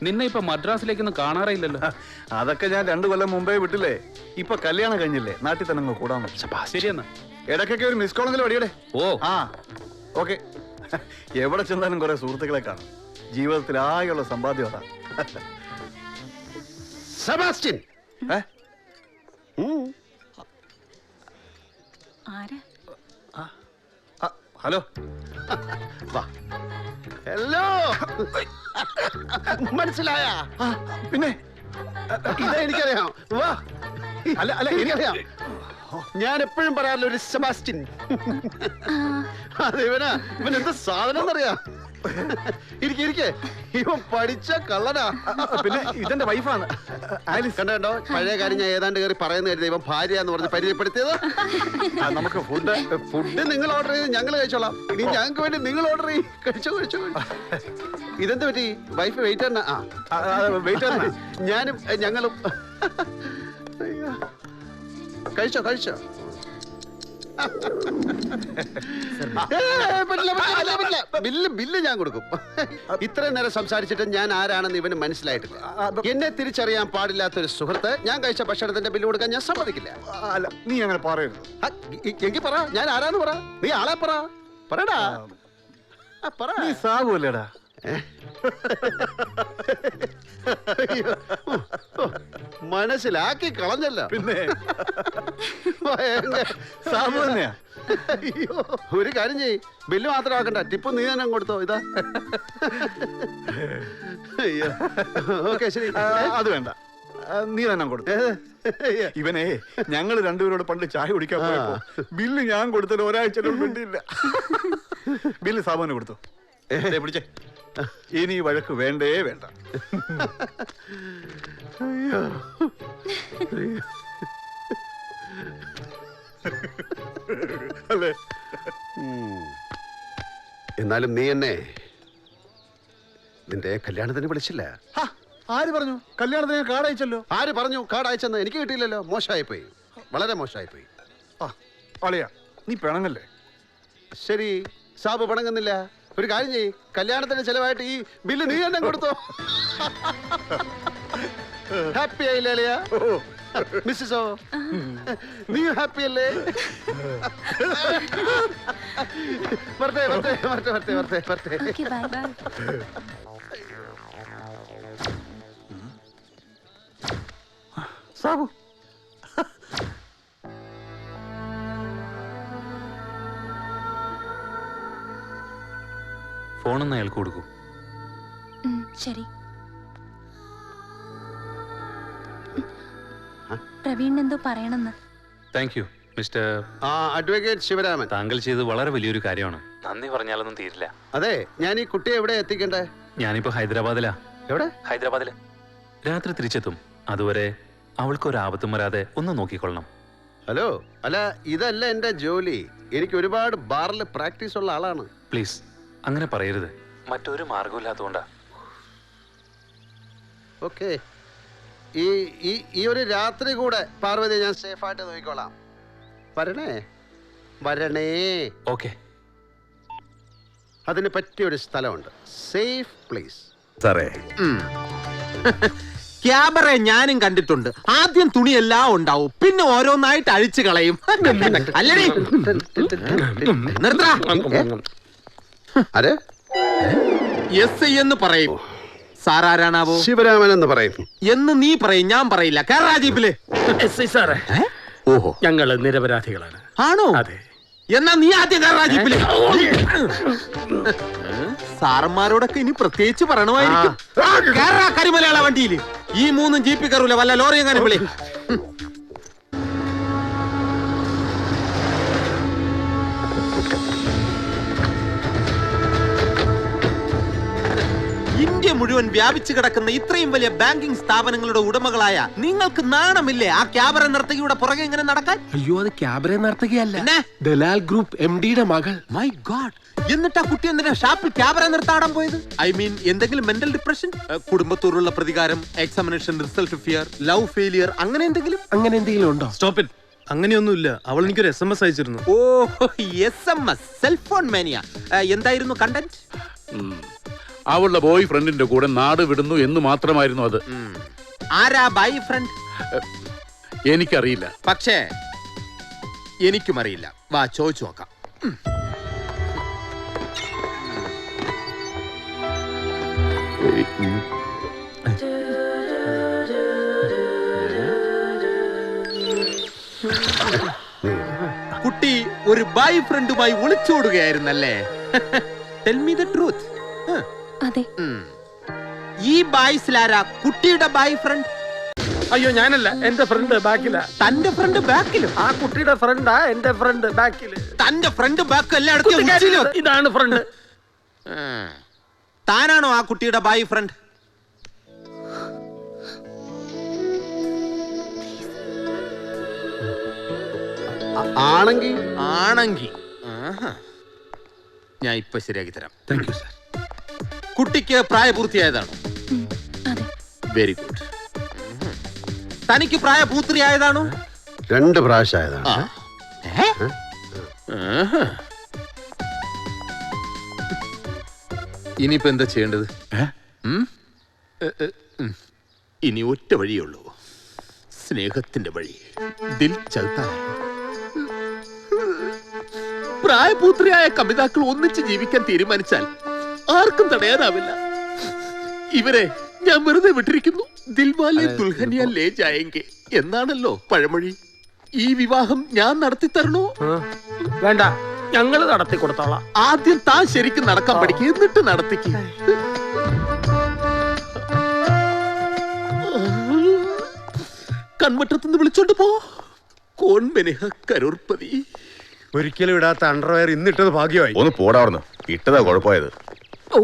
നിന്നെ ഇപ്പൊ മദ്രാസിലേക്കൊന്നും കാണാറില്ലല്ലോ. അതൊക്കെ ഞാൻ 2 കൊല്ലം മുമ്പേ വിട്ടില്ലേ. ഇപ്പൊ കല്യാണം കഴിഞ്ഞില്ലേ, നാട്ടിൽ തന്നെ അങ്ങ് കൂടാൻ. ശരിയെന്നാ, ഇടയ്ക്കൊക്കെ ഒരു മിസ് കോളെങ്കിലും അടിയടെ. ഓ ആ ഓക്കെ. എവിടെ ചെന്നാലും കുറെ സുഹൃത്തുക്കളെ കാണും. ജീവിതത്തിൽ ആകെയുള്ള സമ്പാദ്യം അതാണ്. Sebastian, hello. ഹലോ, മനസ്സിലായ? പിന്നെ ഇതാ എനിക്കറിയാം. വാ. അല്ല അല്ല എനിക്കറിയാം. ഞാൻ എപ്പോഴും പറയാറില്ല ഒരു സെബാസ്റ്റ്യൻ. അതെ, ഇവൻ എന്ത് സാധനം എന്നറിയാം. ഇരിക്കെ, ഇവൻ പഠിച്ച കള്ളനാ. പിന്നെ ഇതെന്റെ വൈഫാണ് ആലിസ്. കണ്ടോ, പഴയ കാര്യം ഞാൻ ഏതാണ്ട് കയറി പറയുന്ന കരുതി ഇവൻ ഭാര്യ എന്ന് പറഞ്ഞ് പരിചയപ്പെടുത്തിയത്. നമുക്ക് ഫുഡ് നിങ്ങൾ ഓർഡർ ചെയ്ത് ഞങ്ങൾ കഴിച്ചോളാം. ഇനി ഞങ്ങൾക്ക് വേണ്ടി നിങ്ങൾ ഓർഡർ ചെയ്യും. കഴിച്ചോ. ഇതെന്ത് പറ്റി? വൈഫ് വെയിറ്റ് ഞാനും ഞങ്ങളും കഴിച്ചോ. ബില്ല് ഞാൻ കൊടുക്കും. ഇത്രയും നേരം സംസാരിച്ചിട്ട് ഞാൻ ആരാണെന്ന് ഇവന് മനസ്സിലായിട്ടില്ല. എന്നെ തിരിച്ചറിയാൻ പാടില്ലാത്തൊരു സുഹൃത്ത് ഞാൻ കഴിച്ച ഭക്ഷണത്തിന്റെ ബില്ല് കൊടുക്കാൻ ഞാൻ സമ്മതിക്കില്ല. അല്ല, നീ അങ്ങനെ പറയരുത്. എങ്കിൽ പറ, ഞാൻ ആരാന്ന് പറ. നീ ആളെ പറടാ. നീ സാബുല്ലേടാ? മനസ്സിലാക്കി കളഞ്ഞല്ലോ. പിന്നെ സാബു തന്നെയാ. അയ്യോ, ഒരു കാര്യം ചെയ്യ്, ബില്ല് മാത്രം ആക്കണ്ട, ടിപ്പ് നീ തന്നെ കൊടുത്തോ. ഇതാ. അയ്യോ, ഓക്കെ, ശരി. അത് വേണ്ട, നീ തന്നെ കൊടുത്തു. ഇവനെ ഞങ്ങള് രണ്ടുപേരോട് പണ്ട് ചായ കുടിക്കാൻ പോയപ്പോ ബില്ല് ഞാൻ കൊടുത്തത് ഒരാഴ്ചയോട് വേണ്ടിയില്ല. ബില്ല് സാബുവിന് കൊടുത്തു. പിടിച്ചേ. ഇനി വഴക്ക് വേണ്ടേ വേണ്ട. അല്ലേ? എന്നാലും നീ എന്നെ നിന്റെ കല്യാണത്തിന് വിളിച്ചില്ല. ആര് പറഞ്ഞു? കല്യാണത്തിന് കാർഡ് അയച്ചല്ലോ. ആര് പറഞ്ഞു കാർഡ് അയച്ചെന്ന്? എനിക്ക് കിട്ടിയില്ലല്ലോ. മോശമായിപ്പോയി, വളരെ മോശമായിപ്പോയി. അളിയാ, നീ പിണങ്ങല്ലേ? ശരി, സാബ് പിണങ്ങുന്നില്ല. ഒരു കാര്യം ചെയ്യ്, കല്യാണത്തിന് ചെലവായിട്ട് ഈ ബില്ല് നീ തന്നെ കൊടുത്തോ. ഹാപ്പി ആയില്ലേ അളിയാ? മിസ്സോ, നീ ഹാപ്പി അല്ലേ? വരട്ടെ. സാബു, ഫോണൊന്ന് അയാൾക്ക് കൊടുക്കൂ. ശരി. പ്രവീൺ എന്തോ പറയണമെന്ന്. Thank you mister advocate Sivaraman. താങ്കൾ ചെയ്ത് വളരെ വലിയൊരു കാര്യമാണ്. നന്ദി പറഞ്ഞാലൊന്നും തീരില്ല. അതെ, ഞാൻ ഈ കുട്ടിയെ എവിടെ എത്തിക്കണ്ടേ? ഞാനിപ്പോ ഹൈദരാബാദിലാ. എവിടെ? ഹൈദരാബാദില്. രാത്രി തിരിച്ചെത്തും. അതുവരെ അവൾക്കൊരു ആപത്തും വരാതെ ഒന്ന് നോക്കിക്കൊള്ളണം. ഹലോ, അല്ല, ഇതല്ല എന്റെ ജോലി. എനിക്ക് ഒരുപാട് ബാറിൽ പ്രാക്ടീസ് ഉള്ള ആളാണ്. പ്ലീസ് അങ്ങനെ പറയരുത്. മറ്റൊരു മാർഗമില്ലാത്തതുകൊണ്ടാ. ഓക്കെ, ഈ ഒരു രാത്രി കൂടെ പാർവതി ഞാൻ സേഫായിട്ട് നോക്കിക്കോളാം. വരണേ. ഓക്കെ. അതിന് പറ്റിയൊരു സ്ഥലമുണ്ട്, സേഫ് പ്ലേസ്. സാറേ, ക്യാമറ ഞാനും കണ്ടിട്ടുണ്ട്. ആദ്യം തുണിയെല്ലാം ഉണ്ടാവും, പിന്നെ ഓരോന്നായിട്ട് അഴിച്ചു കളയും. അല്ലേ? നിർത്തടാ. ആര്? എസ് എന്ന് പറയും. സാറാരാണാവോ? ശിവരാമൻ എന്ന് പറയും. എന്ന് നീ പറയും, ഞാൻ പറയില്ല. കേരള ജീപ്പില്. സാറേ, ഓഹോ, ഞങ്ങള് നിരപരാധികളാണ്. ആണോ? അതെ. എന്നാ നീ ആദ്യം കേരള ജീപ്പില്. സാറന്മാരോടൊക്കെ ഇനി പ്രത്യേകിച്ച് പറയണമായിരിക്കും. കേരള കരിമലയാള വണ്ടിയില് ഈ 3 ജീപ്പിൽ കയറൂല, വല്ല ലോറി എങ്ങാനും വിളി. ഇന്ത്യ മുഴുവൻ വ്യാപിച്ചു കിടക്കുന്ന ഇത്രയും വലിയ ബാങ്കിംഗ് സ്ഥാപനങ്ങളുടെ ഉടമകളായ നിങ്ങൾക്ക് നാണമില്ലേ ആ ക്യാബറ നർത്തകിയുടെ പുറകെ ഇങ്ങനെ നടക്കാൻ? അയ്യോ, അത് ക്യാബറ നർത്തകിയല്ല, പിന്നെ ദലാൽ ഗ്രൂപ്പ് MD-യുടെ മകൾ. My God. എന്നിട്ട് ആ കുട്ടി എന്തിനാ ഷാപ്പിൽ ക്യാബറ നിർത്താടാൻ പോയത്? ഐ മീൻ, എന്തെങ്കിലും മെന്റൽ ഡിപ്രഷൻ, കുടുംബത്തോടുള്ള പ്രതികാരം, examination result fear, love failure, അങ്ങനെ എന്തെങ്കിലും ഉണ്ടോ? Stop it. അങ്ങനെയൊന്നുമില്ല. അവൾ എനിക്കൊരു SMS അയച്ചിരുന്നു. ഓ, SMS, സെൽഫോൺ മാനിയ. എന്തായിരുന്നു കണ്ടന്റ്? അവളുടെ ബോയ് ഫ്രണ്ടിന്റെ കൂടെ നാട് വിടുന്നു എന്ന് മാത്രമായിരുന്നു അത്. ആരാ ബൈ ഫ്രണ്ട്? എനിക്കറിയില്ല. പക്ഷേ എനിക്കും അറിയില്ല. വാ ചോദിച്ചു നോക്കാം. കുട്ടി ഒരു ബൈ ഫ്രണ്ടുമായി ഒളിച്ചോടുകയായിരുന്നല്ലേ? Tell me the truth. അതെ. ഈ ബായ്സിലാരാ കുട്ടിയുടെ ബൈ ഫ്രണ്ട്? അയ്യോ ഞാനല്ല, എന്റെ ഫ്രണ്ട് ബാക്കില. തന്റെ ഫ്രണ്ട് ബാക്കിലും? ആ കുട്ടിയുടെ ഫ്രണ്ടാ എന്റെ ഫ്രണ്ട് ബാക്കില്. തന്റെ ഫ്രണ്ട് ബാക്ക് എല്ലായിടത്തും. ഇതാണ് ഫ്രണ്ട്. താനാണോ ആ കുട്ടിയുടെ ബൈ ഫ്രണ്ട്? ആണെങ്കിൽ ആണെങ്കിൽ ഞാൻ ഇപ്പൊ ശരിയാക്കി തരാം. Thank you sir. കുട്ടിക്ക് പ്രായപൂർത്തിയായതാണോ? അതെ. Very good. തനിക്ക് പ്രായപൂർത്തിയായതാണോ? 2 പ്രാവശ്യമായതാണ്. ഇനിയിപ്പോ എന്താ ചെയ്യേണ്ടത്? ഇനി ഒറ്റ വഴിയുള്ളൂ, സ്നേഹത്തിന്റെ വഴി. ദിൽ ചൽത്താ ഹൈ. പ്രായപൂത്രിയായ കമിതാക്കൾ ഒന്നിച്ച് ജീവിക്കാൻ തീരുമാനിച്ചാൽ ആർക്കും തടയാനാവില്ല. ഇവരെ ഞാൻ വെറുതെ വിട്ടിരിക്കുന്നു. ദിൽവാലെ ദുൽഹനിയ ലേ ജായെങ്കെ എന്നാണല്ലോ പഴമൊഴി. ഈ വിവാഹം ഞാൻ നടത്തി തരണോ? വേണ്ട, ഞങ്ങള് നടത്തി കൊടുത്തോളാം. ആദ്യം താൻ ശരിക്കും നടക്കാൻ പഠിക്കുക, എന്നിട്ട് നടത്തിക്ക്. കൺവട്ടത്തുനിന്ന് വിളിച്ചോണ്ട് പോ. കോൺ മെനഹ കരോർപ്പതി. ഒരിക്കലും ഇടാത്ത അണ്ടർവെയർ ഇന്നിട്ടത് ഭാഗ്യമായി. ഒന്ന് പോടാർന്ന് ഇട്ടതാ കുഴപ്പമായത്. ഓ